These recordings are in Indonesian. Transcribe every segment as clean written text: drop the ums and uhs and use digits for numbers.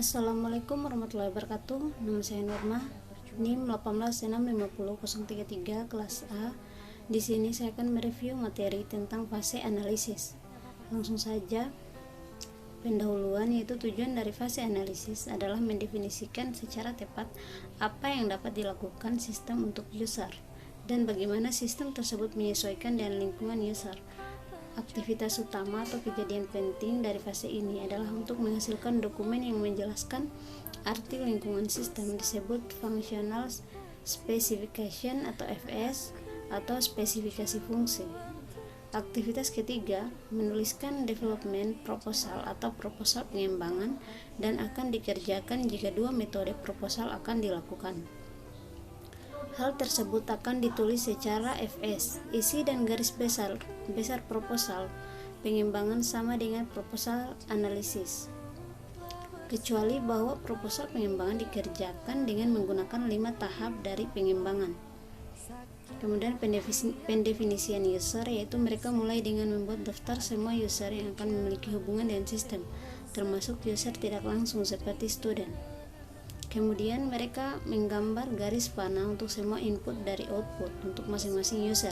Assalamualaikum warahmatullahi wabarakatuh. Nama saya Nurma, NIM 1865033 kelas A. Di sini saya akan mereview materi tentang fase analisis. Langsung saja. Pendahuluan, yaitu tujuan dari fase analisis adalah mendefinisikan secara tepat apa yang dapat dilakukan sistem untuk user dan bagaimana sistem tersebut menyesuaikan dengan lingkungan user. Aktivitas utama atau kejadian penting dari fase ini adalah untuk menghasilkan dokumen yang menjelaskan arti lingkungan sistem, disebut Functional Specification atau FS atau spesifikasi fungsi. Aktivitas ketiga, menuliskan development proposal atau proposal pengembangan dan akan dikerjakan jika dua metode proposal akan dilakukan. Hal tersebut akan ditulis secara FS, isi dan garis besar proposal pengembangan sama dengan proposal analisis, kecuali bahwa proposal pengembangan dikerjakan dengan menggunakan 5 tahap dari pengembangan. Kemudian pendefinisian user, yaitu mereka mulai dengan membuat daftar semua user yang akan memiliki hubungan dengan sistem, termasuk user tidak langsung seperti student. Kemudian mereka menggambar garis panah untuk semua input dari output untuk masing-masing user.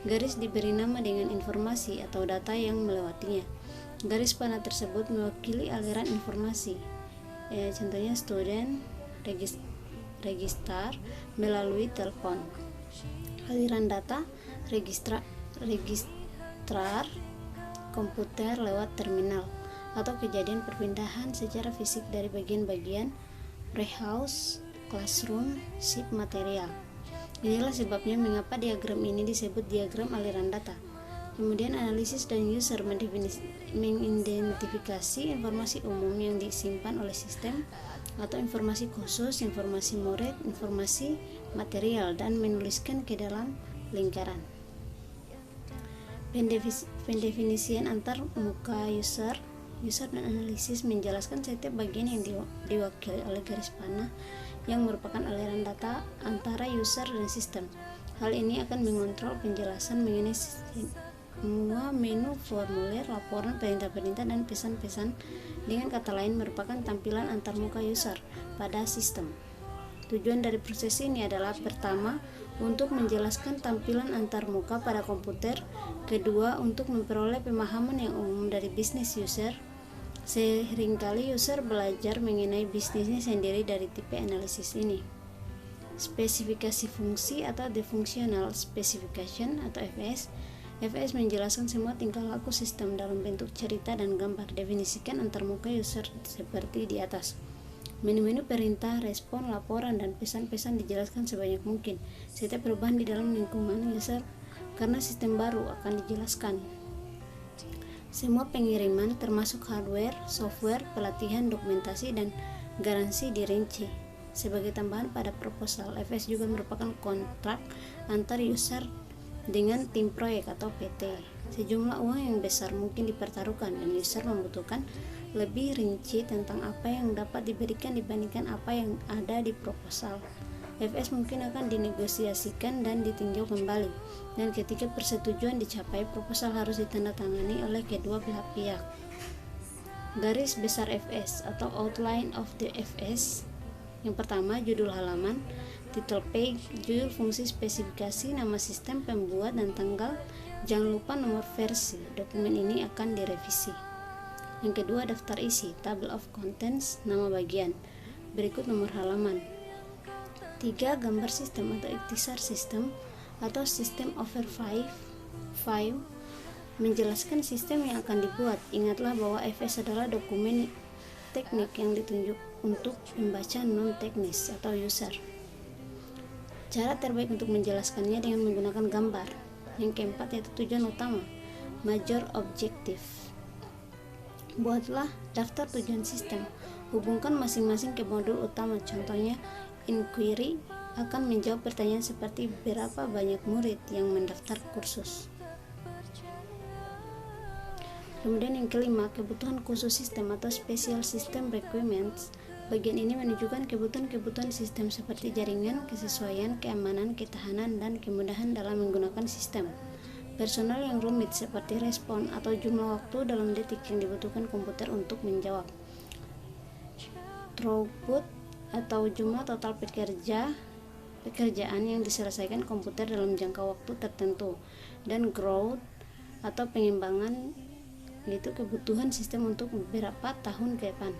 Garis diberi nama dengan informasi atau data yang melewatinya. Garis panah tersebut mewakili aliran informasi. Contohnya student register melalui telepon. Aliran data registrar komputer lewat terminal, atau kejadian perpindahan secara fisik dari bagian-bagian warehouse, classroom, ship material. Inilah sebabnya mengapa diagram ini disebut diagram aliran data. Kemudian analisis dan user mengidentifikasi informasi umum yang disimpan oleh sistem atau informasi khusus, informasi murid, informasi material, dan menuliskan ke dalam lingkaran. Pendefinisian antar muka user dan analisis menjelaskan setiap bagian yang diwakili oleh garis panah yang merupakan aliran data antara user dan sistem. Hal ini akan mengontrol penjelasan mengenai semua menu, formulir, laporan, perintah-perintah, dan pesan-pesan. Dengan kata lain, merupakan tampilan antar muka user pada sistem. Tujuan dari proses ini adalah pertama, untuk menjelaskan tampilan antar muka pada komputer. Kedua, untuk memperoleh pemahaman yang umum dari bisnis user. Seringkali user belajar mengenai bisnisnya sendiri dari tipe analisis ini. Spesifikasi fungsi atau the functional specification atau FS. FS menjelaskan semua tingkah laku sistem dalam bentuk cerita dan gambar. Definisikan antar muka user seperti di atas. Menu-menu perintah, respon, laporan, dan pesan-pesan dijelaskan sebanyak mungkin. Setiap perubahan di dalam lingkungan user karena sistem baru akan dijelaskan. Semua pengiriman termasuk hardware, software, pelatihan, dokumentasi, dan garansi dirinci. Sebagai tambahan pada proposal, FS juga merupakan kontrak antar user dengan tim proyek atau PT. Sejumlah uang yang besar mungkin dipertaruhkan dan user membutuhkan lebih rinci tentang apa yang dapat diberikan dibandingkan apa yang ada di proposal. FS mungkin akan dinegosiasikan dan ditinjau kembali, dan ketika persetujuan dicapai, proposal harus ditandatangani oleh kedua belah pihak. Garis besar FS atau outline of the FS. Yang pertama, judul halaman, title page, judul fungsi, spesifikasi, nama sistem, pembuat, dan tanggal. Jangan lupa nomor versi. Dokumen ini akan direvisi. Yang kedua, daftar isi, table of contents, nama bagian. Berikut nomor halaman. 3. Gambar sistem atau ikhtisar sistem atau system overview, menjelaskan sistem yang akan dibuat. Ingatlah bahwa FS adalah dokumen teknik yang ditunjuk untuk pembaca non-teknis atau user. Cara terbaik untuk menjelaskannya dengan menggunakan gambar. Yang keempat, yaitu tujuan utama, major objective. Buatlah daftar tujuan sistem. Hubungkan masing-masing ke modul utama. Contohnya, inquiry akan menjawab pertanyaan seperti berapa banyak murid yang mendaftar kursus. Kemudian yang kelima, kebutuhan khusus sistem atau special system requirements. Bagian ini menunjukkan kebutuhan-kebutuhan sistem seperti jaringan, kesesuaian, keamanan, ketahanan, dan kemudahan dalam menggunakan sistem. Personal yang rumit seperti respon atau jumlah waktu dalam detik yang dibutuhkan komputer untuk menjawab. throughput atau jumlah total pekerjaan yang diselesaikan komputer dalam jangka waktu tertentu, dan growth atau pengembangan, yaitu kebutuhan sistem untuk beberapa tahun ke depan,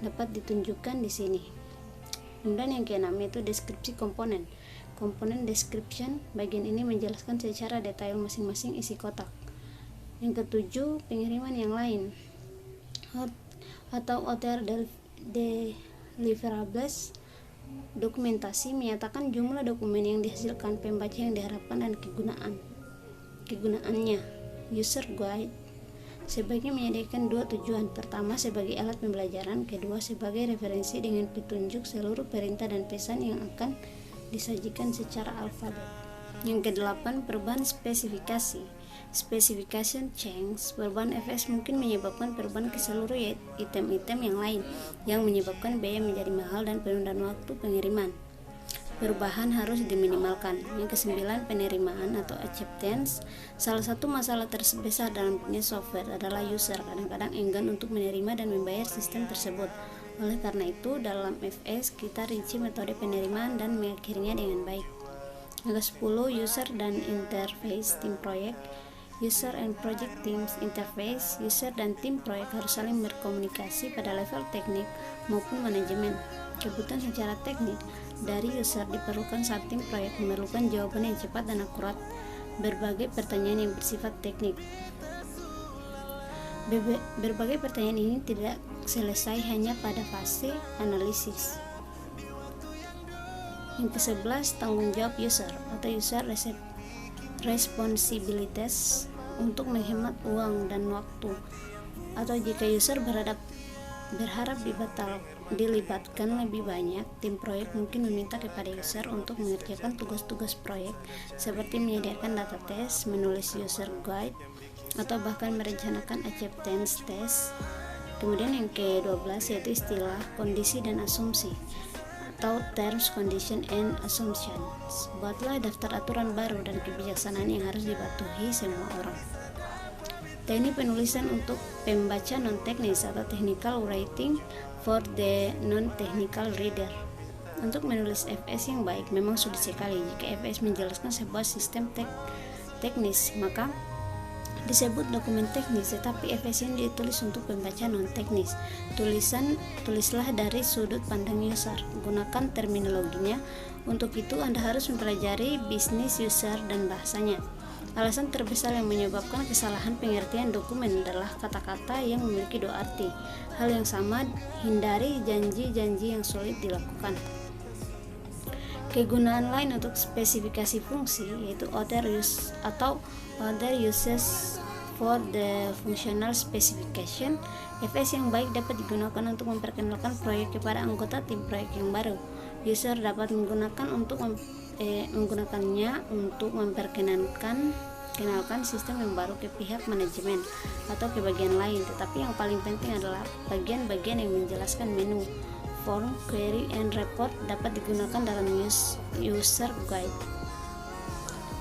dapat ditunjukkan di sini. Kemudian yang keenam yaitu deskripsi komponen. Komponen description, bagian ini menjelaskan secara detail masing-masing isi kotak. Yang ketujuh, pengiriman yang lain atau other deliverables. Dokumentasi menyatakan jumlah dokumen yang dihasilkan, pembaca yang diharapkan, dan kegunaannya. User guide sebaiknya menyediakan dua tujuan: pertama sebagai alat pembelajaran, kedua sebagai referensi dengan petunjuk seluruh perintah dan pesan yang akan disajikan secara alfabet. Yang kedelapan, perubahan spesifikasi. Specification change. Perubahan FS mungkin menyebabkan perubahan ke seluruh item-item yang lain, yang menyebabkan biaya menjadi mahal dan penundaan waktu pengiriman. Perubahan harus diminimalkan. Yang kesembilan, penerimaan atau acceptance. Salah satu masalah terbesar dalam dunia software adalah user kadang-kadang enggan untuk menerima dan membayar sistem tersebut. Oleh karena itu, dalam FS kita rinci metode penerimaan dan mengakhirinya dengan baik. Yang ke-10, user dan interface tim proyek. User and project teams interface. User dan tim proyek harus saling berkomunikasi pada level teknik maupun manajemen. Kebutuhan secara teknik dari user diperlukan saat tim proyek memerlukan jawaban yang cepat dan akurat berbagai pertanyaan yang bersifat teknik. Berbagai pertanyaan ini tidak selesai hanya pada fase analisis. Yang ke-11, tanggung jawab user atau user responsibilities untuk menghemat uang dan waktu. Atau jika user berharap dilibatkan lebih banyak, tim proyek mungkin meminta kepada user untuk mengerjakan tugas-tugas proyek seperti menyediakan data test, menulis user guide, atau bahkan merencanakan acceptance test. Kemudian yang ke-12 yaitu istilah kondisi dan asumsi atau terms, condition, and assumptions. Buatlah daftar aturan baru dan kebijaksanaan yang harus dipatuhi semua orang. Teknik penulisan untuk pembaca non-teknis atau technical writing for the non-technical reader. Untuk menulis FS yang baik memang sulit sekali. Jika FS menjelaskan sebuah sistem teknis, maka disebut dokumen teknis, tetapi FS ini ditulis untuk pembaca non-teknis. Tulislah dari sudut pandang user. Gunakan terminologinya. Untuk itu Anda harus mempelajari bisnis user dan bahasanya. Alasan terbesar yang menyebabkan kesalahan pengertian dokumen adalah kata-kata yang memiliki dua arti. Hal yang sama, hindari janji-janji yang sulit dilakukan. Kegunaan lain untuk spesifikasi fungsi yaitu other uses for the functional specification. FS yang baik dapat digunakan untuk memperkenalkan proyek kepada anggota tim proyek yang baru. User dapat menggunakannya untuk memperkenalkan sistem yang baru ke pihak manajemen atau ke bagian lain. Tetapi yang paling penting adalah bagian-bagian yang menjelaskan menu, form, query, and report dapat digunakan dalam user guide.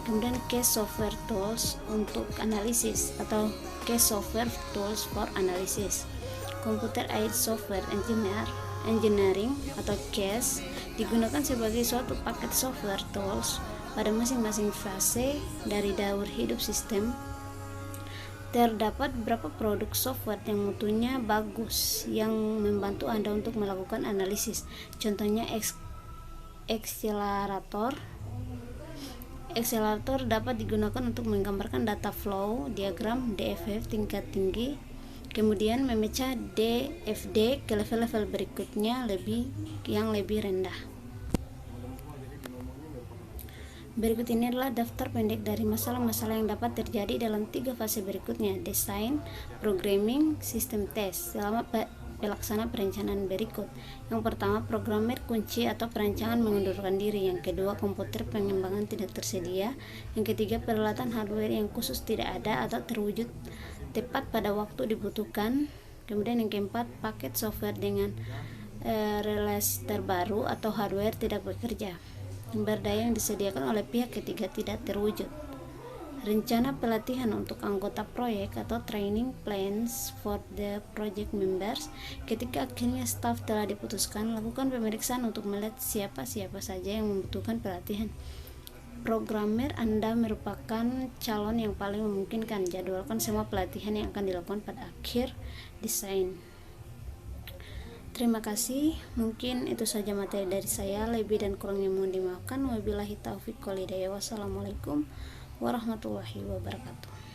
Kemudian case software tools untuk analisis atau case software tools for analysis. Computer aided software engineering atau CASE digunakan sebagai suatu paket software tools pada masing-masing fase dari daur hidup sistem. Terdapat beberapa produk software yang mutunya bagus yang membantu Anda untuk melakukan analisis. Contohnya Accelerator dapat digunakan untuk menggambarkan data flow diagram DFF tingkat tinggi, kemudian memecah DFD ke level-level berikutnya yang lebih rendah. Berikut ini adalah daftar pendek dari masalah-masalah yang dapat terjadi dalam 3 fase berikutnya: desain, programming, sistem tes selama pelaksana perencanaan berikut. Yang pertama, programmer kunci atau perancangan mengundurkan diri. Yang kedua, komputer pengembangan tidak tersedia. Yang ketiga, peralatan hardware yang khusus tidak ada atau terwujud tepat pada waktu dibutuhkan. Kemudian yang keempat, paket software dengan release terbaru atau hardware tidak bekerja. Sumber daya yang disediakan oleh pihak ketiga tidak terwujud. rencana pelatihan untuk anggota proyek atau training plans for the project members. Ketika akhirnya staf telah diputuskan, lakukan pemeriksaan untuk melihat siapa saja yang membutuhkan pelatihan. Programmer Anda merupakan calon yang paling memungkinkan. Jadwalkan semua pelatihan yang akan dilakukan pada akhir desain. Terima kasih. Mungkin itu saja materi dari saya. Lebih dan kurangnya mohon dimaafkan. Wabillahi taufiq wal hidayah. Wassalamualaikum warahmatullahi wabarakatuh.